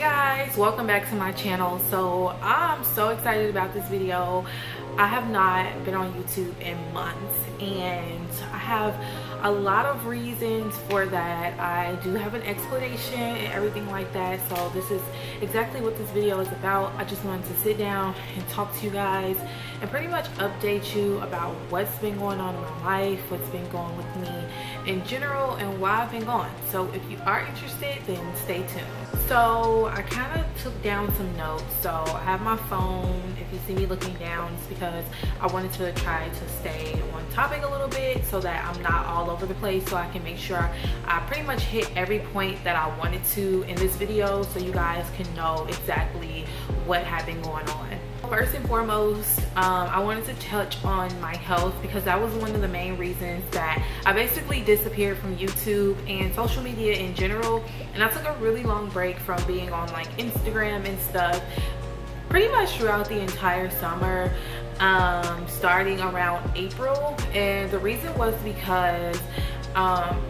guys, welcome back to my channel. So I'm so excited about this video. I have not been on YouTube in months and I have a lot of reasons for that. I do have an explanation and everything like that, so this is exactly what this video is about. I just wanted to sit down and talk to you guys and pretty much update you about what's been going on in my life, what's been going with me in general, and why I've been gone. So if you are interested, then stay tuned. So I kind of took down some notes. So I have my phone. If you see me looking down, it's because I wanted to try to stay on topic a little bit so that I'm not all over the place, so I can make sure I pretty much hit every point that I wanted to in this video so you guys can know exactly what had been going on. First and foremost, I wanted to touch on my health because that was one of the main reasons that I basically disappeared from YouTube and social media in general, and I took a really long break from being on like Instagram and stuff pretty much throughout the entire summer, starting around April. And the reason was because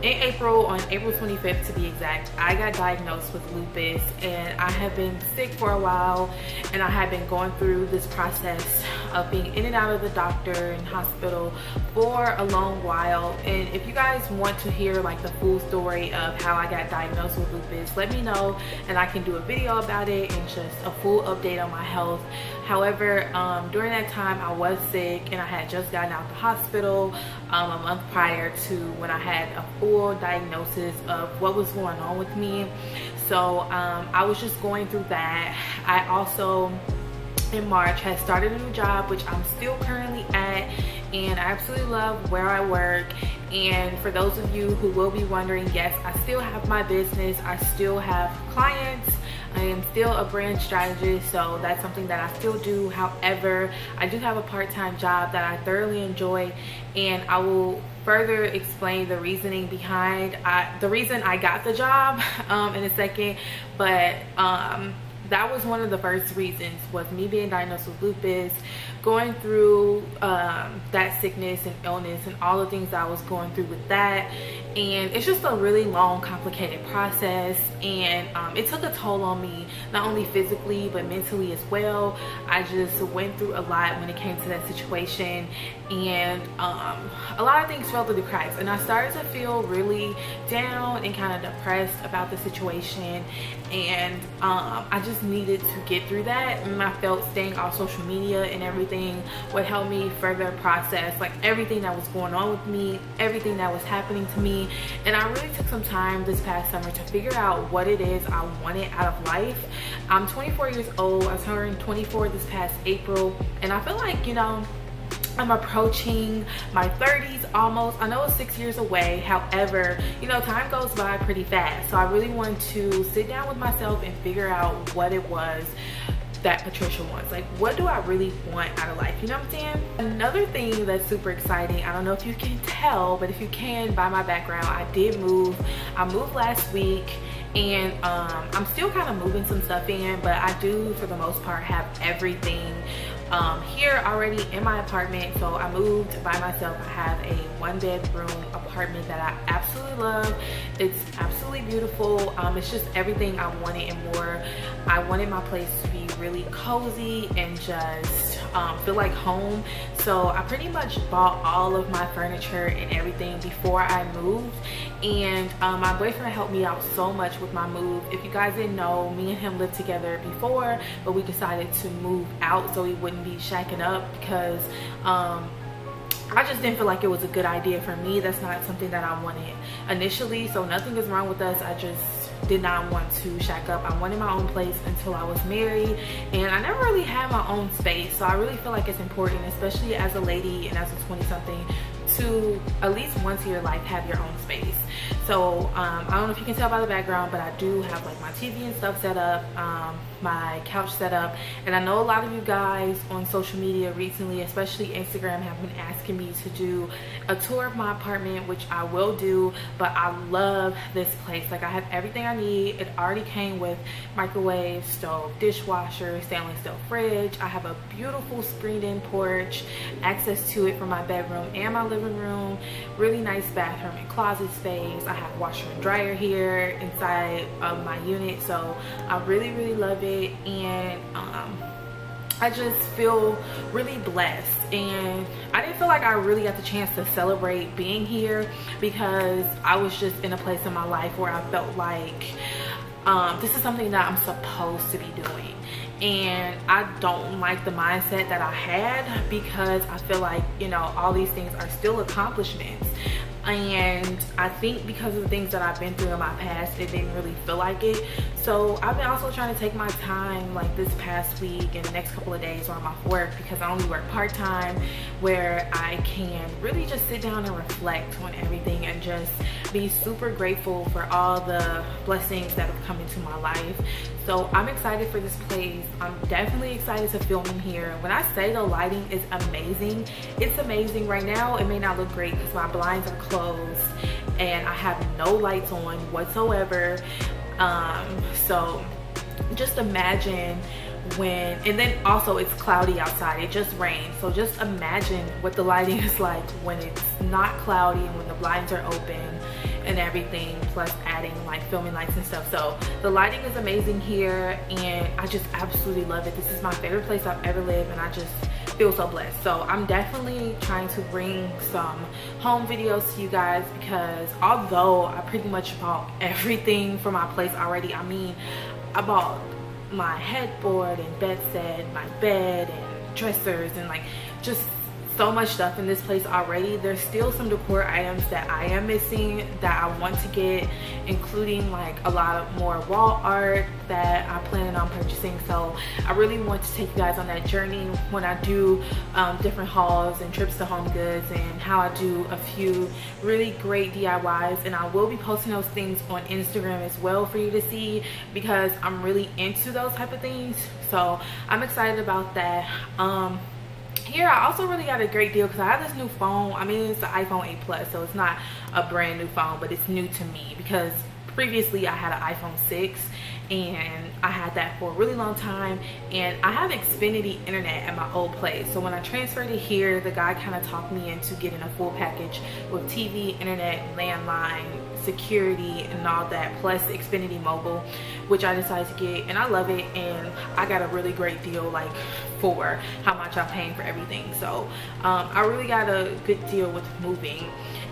in April, on April 25th to be exact, I got diagnosed with lupus, and I have been sick for a while, and I had been going through this process of being in and out of the doctor and hospital for a long while. And if you guys want to hear like the full story of how I got diagnosed with lupus, let me know and I can do a video about it and just a full update on my health. However, during that time I was sick and I had just gotten out the hospital a month prior to when I had a full diagnosis of what was going on with me. So I was just going through that. I also in March had started a new job, which I'm still currently at, and I absolutely love where I work. And for those of you who will be wondering, yes, I still have my business, I still have clients, I am still a brand strategist, so that's something that I still do. However, I do have a part-time job that I thoroughly enjoy, and I will further explain the reasoning behind the reason I got the job in a second. But that was one of the first reasons, was me being diagnosed with lupus, going through that sickness and illness and all the things I was going through with that. And it's just a really long, complicated process, and it took a toll on me, not only physically but mentally as well. I just went through a lot when it came to that situation, and a lot of things fell through the cracks, and I started to feel really down and kind of depressed about the situation. And I just needed to get through that, and I felt staying off social media and everything would help me further process like everything that was going on with me, everything that was happening to me. And I really took some time this past summer to figure out what it is I wanted out of life. I'm 24 years old. I turned 24 this past April, and I feel like, you know, I'm approaching my 30s almost. I know it's 6 years away. However, you know, time goes by pretty fast. So I really wanted to sit down with myself and figure out what it was that Patricia wants. Like, what do I really want out of life? You know what I'm saying? Another thing that's super exciting, I don't know if you can tell, but if you can by my background, I did move. I moved last week, and I'm still kind of moving some stuff in, but I do for the most part have everything here already in my apartment. So I moved by myself. I have a 1-bedroom apartment that I absolutely love. It's absolutely beautiful. It's just everything I wanted and more. I wanted my place to be really cozy and just feel like home. So I pretty much bought all of my furniture and everything before I moved, and my boyfriend helped me out so much with my move. If you guys didn't know, me and him lived together before, but we decided to move out so we wouldn't be shacking up because I just didn't feel like it was a good idea for me. That's not something that I wanted initially. So nothing is wrong with us. I just did not want to shack up. I wanted my own place until I was married, and I never really had my own space. So I really feel like it's important, especially as a lady and as a 20-something, to at least once in your life have your own space. So I don't know if you can tell by the background, but I do have like my TV and stuff set up, my couch set up. And I know a lot of you guys on social media recently, especially Instagram, have been asking me to do a tour of my apartment, which I will do. But I love this place. Like, I have everything I need. It already came with microwave, stove, dishwasher, stainless steel fridge. I have a beautiful screened-in porch, access to it from my bedroom and my living living room, really nice bathroom and closet space. I have washer and dryer here inside of my unit, so I really love it. And I just feel really blessed, and I didn't feel like I really got the chance to celebrate being here because I was just in a place in my life where I felt like this is something that I'm supposed to be doing. And I don't like the mindset that I had, because I feel like, you know, all these things are still accomplishments. And I think because of the things that I've been through in my past, it didn't really feel like it. So I've been also trying to take my time, like this past week and the next couple of days while I'm off work, because I only work part-time, where I can really just sit down and reflect on everything and just be super grateful for all the blessings that have come into my life. So I'm excited for this place. I'm definitely excited to film in here. When I say the lighting is amazing, it's amazing. Right now it may not look great because my blinds are closed and I have no lights on whatsoever. So just imagine when, and then also it's cloudy outside, it just rained. So just imagine what the lighting is like when it's not cloudy and when the blinds are open and everything, plus adding like filming lights and stuff. So the lighting is amazing here, and I just absolutely love it. This is my favorite place I've ever lived, and I just feel so blessed. So I'm definitely trying to bring some home videos to you guys, because although I pretty much bought everything for my place already, I mean, I bought my headboard and bed set, my bed and dressers, and like just so much stuff in this place already. There's still some decor items that I am missing that I want to get, including like a lot of more wall art that I'm planning on purchasing. So I really want to take you guys on that journey when I do different hauls and trips to Home Goods, and how I do a few really great DIYs. And I will be posting those things on Instagram as well for you to see, because I'm really into those type of things. So I'm excited about that. Here I also really got a great deal because I have this new phone. I mean, it's the iPhone 8 Plus, so it's not a brand new phone, but it's new to me because previously I had an iPhone 6 and I had that for a really long time, and I have Xfinity internet at my old place. So when I transferred it here, the guy kind of talked me into getting a full package with TV, internet, landline, security, and all that, plus Xfinity Mobile, which I decided to get, and I love it. And I got a really great deal, like for how much I'm paying for everything. So I really got a good deal with moving.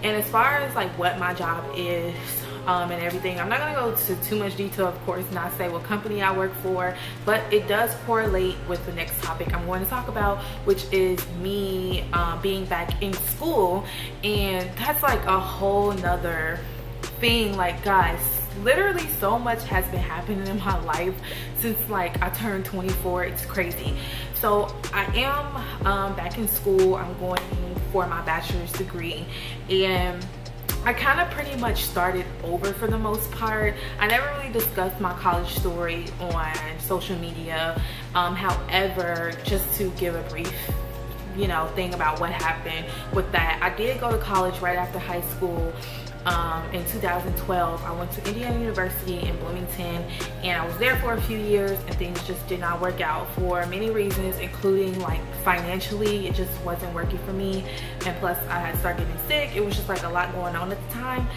And as far as like what my job is and everything, I'm not gonna go to too much detail, of course, not say what company I work for, but it does correlate with the next topic I'm going to talk about, which is me being back in school. And that's like a whole nother thing. Like, guys, literally so much has been happening in my life since like I turned 24. It's crazy. So I am back in school. I'm going for my bachelor's degree, and I kind of pretty much started over for the most part. I never really discussed my college story on social media. However, just to give a brief, you know, thing about what happened with that, I did go to college right after high school. In 2012, I went to Indiana University in Bloomington, and I was there for a few years, and things just did not work out for many reasons, including like financially, it just wasn't working for me, and plus I had started getting sick. It was just like a lot going on at the time.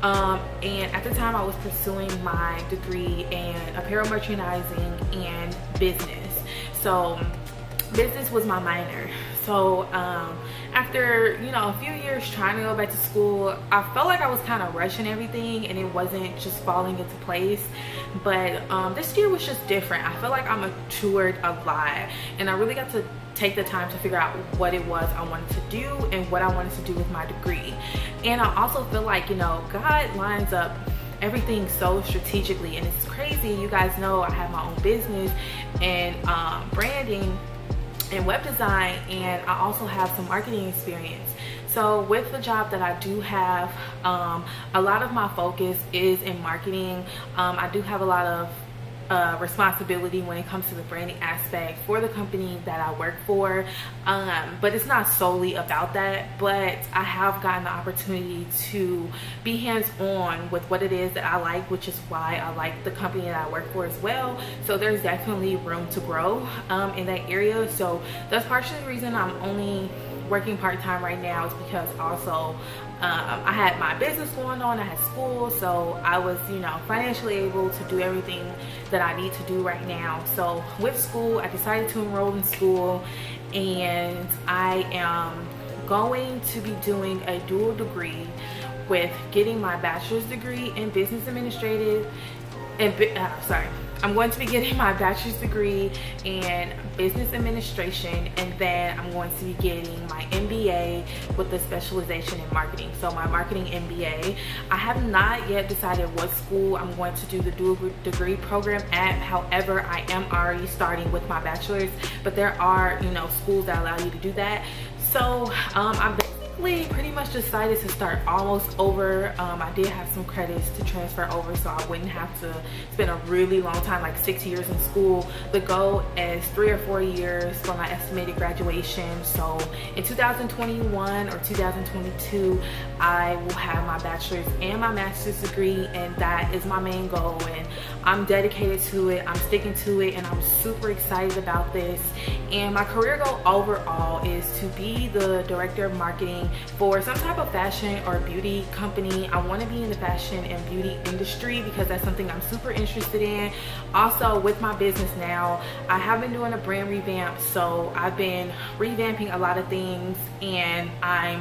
And at the time I was pursuing my degree in apparel merchandising and business. So business was my minor. So after, you know, a few years trying to go back to school, I felt like I was kind of rushing everything and it wasn't just falling into place. But this year was just different. I feel like I matured a lot, and I really got to take the time to figure out what it was I wanted to do and what I wanted to do with my degree. And I also feel like, you know, God lines up everything so strategically, and it's crazy. You guys know I have my own business and branding and web design, and I also have some marketing experience. So with the job that I do have, a lot of my focus is in marketing. I do have a lot of responsibility when it comes to the branding aspect for the company that I work for, but it's not solely about that. But I have gotten the opportunity to be hands-on with what it is that I like, which is why I like the company that I work for as well. So there's definitely room to grow in that area. So that's partially the reason I'm only working part-time right now is because also I had my business going on, I had school, so I was, you know, financially able to do everything that I need to do right now. So with school, I decided to enroll in school, and I am going to be doing a dual degree with getting my bachelor's degree in business administrative and I'm going to be getting my bachelor's degree in business administration, and then I'm going to be getting my MBA with the specialization in marketing. So my marketing MBA. I have not yet decided what school I'm going to do the dual degree program at. However, I am already starting with my bachelor's, but there are, you know, schools that allow you to do that. So I'm pretty much decided to start almost over. I did have some credits to transfer over, so I wouldn't have to spend a really long time, like 6 years in school. The goal is 3 or 4 years for my estimated graduation. So in 2021 or 2022, I will have my bachelor's and my master's degree, and that is my main goal, and I'm dedicated to it. I'm sticking to it, and I'm super excited about this. And my career goal overall is to be the director of marketing for some type of fashion or beauty company. I want to be in the fashion and beauty industry because that's something I'm super interested in. Also, with my business now, I have been doing a brand revamp, so I've been revamping a lot of things, and I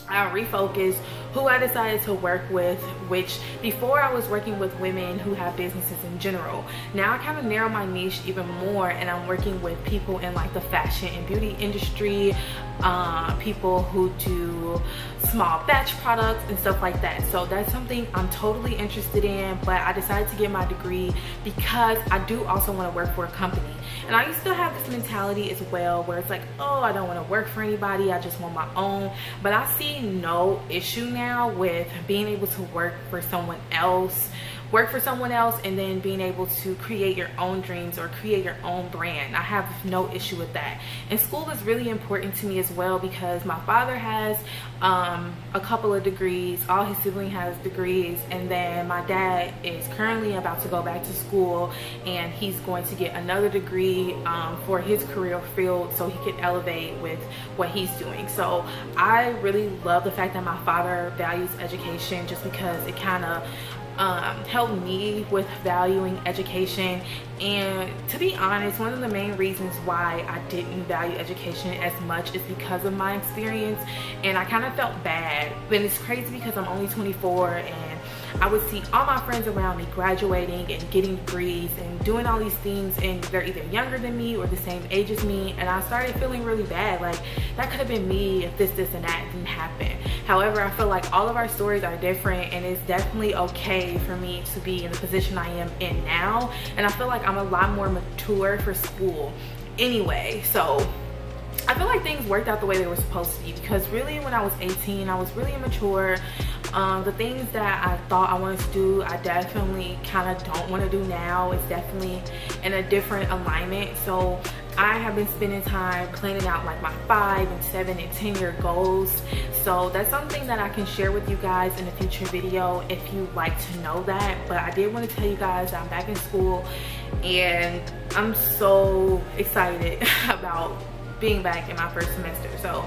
refocused who I decided to work with, which before I was working with women who have businesses in general. Now I kind of narrow my niche even more, and I'm working with people in like the fashion and beauty industry, people who do small batch products and stuff like that. So that's something I'm totally interested in, but I decided to get my degree because I do also want to work for a company. And I used to have this mentality as well where it's like, oh, I don't want to work for anybody, I just want my own. But I see no issue now with being able to work for someone else, and then being able to create your own dreams or create your own brand. I have no issue with that. And school is really important to me as well because my father has a couple of degrees, all his siblings has degrees, and then my dad is currently about to go back to school, and he's going to get another degree for his career field so he can elevate with what he's doing. So I really love the fact that my father values education, just because it kind of helped me with valuing education. And to be honest, one of the main reasons why I didn't value education as much is because of my experience, and I kind of felt bad. And it's crazy because I'm only 24, and I would see all my friends around me graduating and getting degrees and doing all these things, and they're either younger than me or the same age as me, and I started feeling really bad, like that could have been me if this and that didn't happen. However, I feel like all of our stories are different, and it's definitely okay for me to be in the position I am in now, and I feel like I'm a lot more mature for school anyway. So I feel like things worked out the way they were supposed to be, because really when I was 18, I was really immature. The things that I thought I wanted to do, I definitely kind of don't want to do now. It's definitely in a different alignment. So I have been spending time planning out like my 5 and 7 and 10-year goals. So that's something that I can share with you guys in a future video if you'd like to know that. But I did want to tell you guys that I'm back in school, and I'm so excited about being back in my first semester. So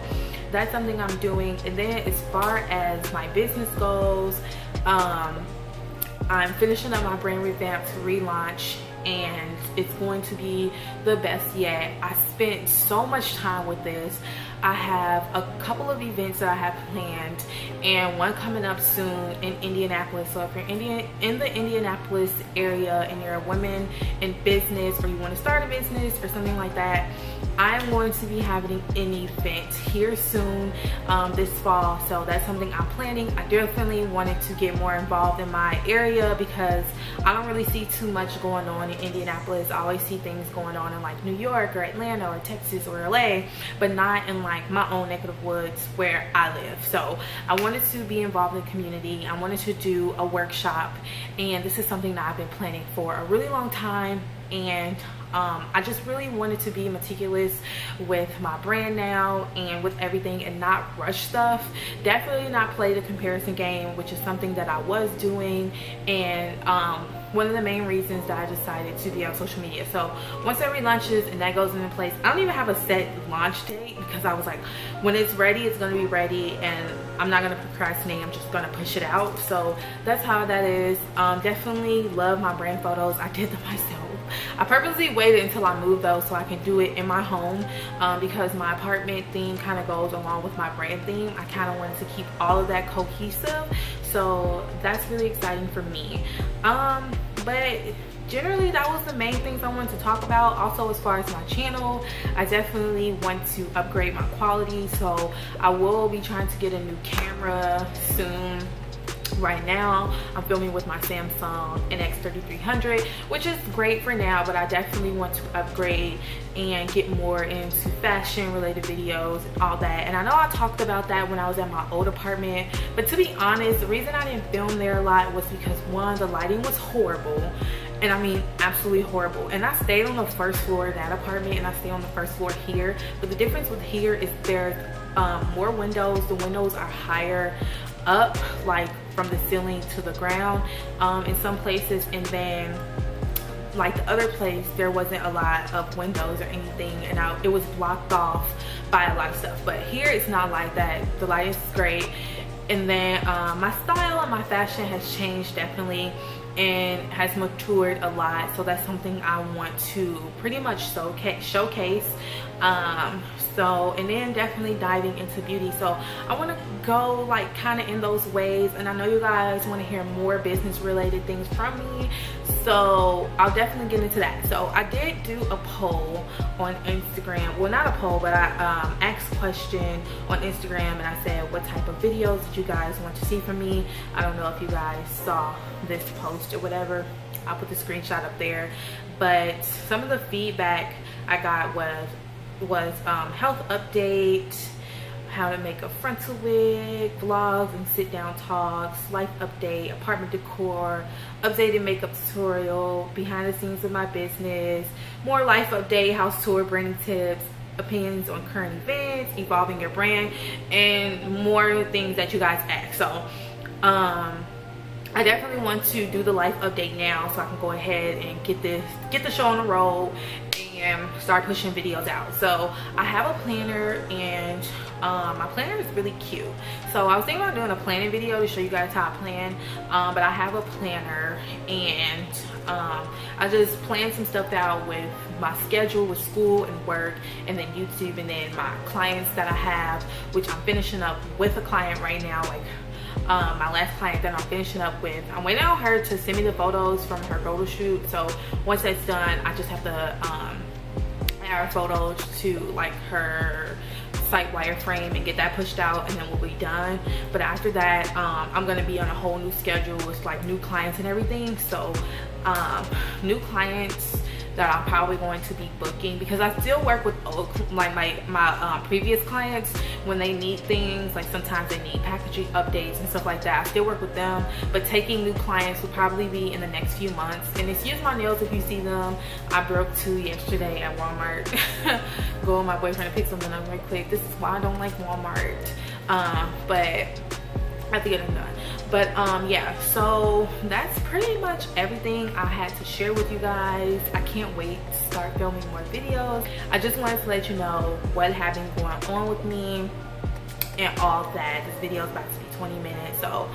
that's something I'm doing. And then as far as my business goes, I'm finishing up my brand revamp to relaunch, and it's going to be the best yet. I spent so much time with this. I have a couple of events that I have planned, and one coming up soon in Indianapolis. So if you're in the Indianapolis area and you're a woman in business, or you want to start a business or something like that, I'm going to be having an event here soon this fall. So that's something I'm planning. I definitely wanted to get more involved in my area because I don't really see too much going on in Indianapolis. I always see things going on in like New York or Atlanta or Texas or LA, but not in like my own neck of the woods where I live. So I wanted to be involved in the community. I wanted to do a workshop, and this is something that I've been planning for a really long time. And I just really wanted to be meticulous with my brand now and with everything, and not rush stuff. Definitely not play the comparison game, which is something that I was doing. And one of the main reasons that I decided to be on social media. So once it relaunches and that goes into place, I don't even have a set launch date, because I was like, when it's ready, it's going to be ready, and I'm not going to procrastinate. I'm just going to push it out. So that's how that is. Definitely love my brand photos. I did them myself. I purposely waited until I moved though, so I can do it in my home, because my apartment theme kind of goes along with my brand theme. I kind of wanted to keep all of that cohesive, so that's really exciting for me. But generally that was the main things I wanted to talk about. Also, as far as my channel, I definitely want to upgrade my quality, so I will be trying to get a new camera soon. Right now I'm filming with my Samsung NX3300, which is great for now, but I definitely want to upgrade and get more into fashion related videos and all that. And I know I talked about that when I was at my old apartment, but to be honest, the reason I didn't film there a lot was because, one, the lighting was horrible, and I mean absolutely horrible. And I stayed on the first floor of that apartment, and I stay on the first floor here, but the difference with here is there's more windows. The windows are higher up, like from the ceiling to the ground in some places, and then like the other place there wasn't a lot of windows or anything, and it was blocked off by a lot of stuff. But here it's not like that. The lighting is great, and then my style and my fashion has changed definitely and has matured a lot, so that's something I want to pretty much showcase. So, and then definitely diving into beauty. So I want to go like kind of in those ways, and I know you guys want to hear more business related things from me, so I'll definitely get into that. So I did do a poll on Instagram, well, not a poll, but I asked a question on Instagram, and I said what type of videos did you guys want to see from me. I don't know if you guys saw this post or whatever. I'll put the screenshot up there, but some of the feedback I got was health update, how to make a frontal wig, vlogs and sit down talks, life update, apartment decor, updated makeup tutorial, behind the scenes of my business, more life update, house tour, branding tips, opinions on current events, evolving your brand, and more things that you guys asked. So I definitely want to do the life update now, so I can go ahead and get the show on the road and start pushing videos out. So I have a planner, and my planner is really cute. So I was thinking about doing a planning video to show you guys how I plan, but I have a planner, and I just planned some stuff out with my schedule with school and work, and then YouTube, and then my clients that I have, which I'm finishing up with a client right now. Like my last client that I'm finishing up with, I'm waiting on her to send me the photos from her photo shoot. So once that's done, I just have to add her photos to like her site wireframe and get that pushed out, and then we'll be done. But after that, I'm gonna be on a whole new schedule with like new clients and everything. So new clients that I'm probably going to be booking, because I still work with like my previous clients when they need things. Like sometimes they need packaging updates and stuff like that. I still work with them, but taking new clients will probably be in the next few months. And excuse my nails if you see them. I broke 2 yesterday at Walmart. Go with my boyfriend and pick something up right quick. This is why I don't like Walmart. But I have to get them done. But yeah, so that's pretty much everything I had to share with you guys. I can't wait to start filming more videos. I just wanted to let you know what has been going on with me and all that. This video is about to be 20 minutes, so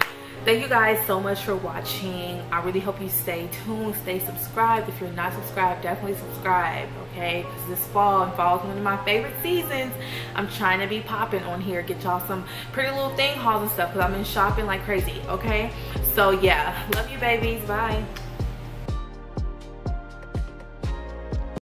thank you guys so much for watching. I really hope you stay tuned, stay subscribed. If you're not subscribed, definitely subscribe, okay? Because this fall, and fall is one of my favorite seasons. I'm trying to be popping on here, get y'all some pretty little thing hauls and stuff, because I've been shopping like crazy, okay? So yeah, love you babies, bye.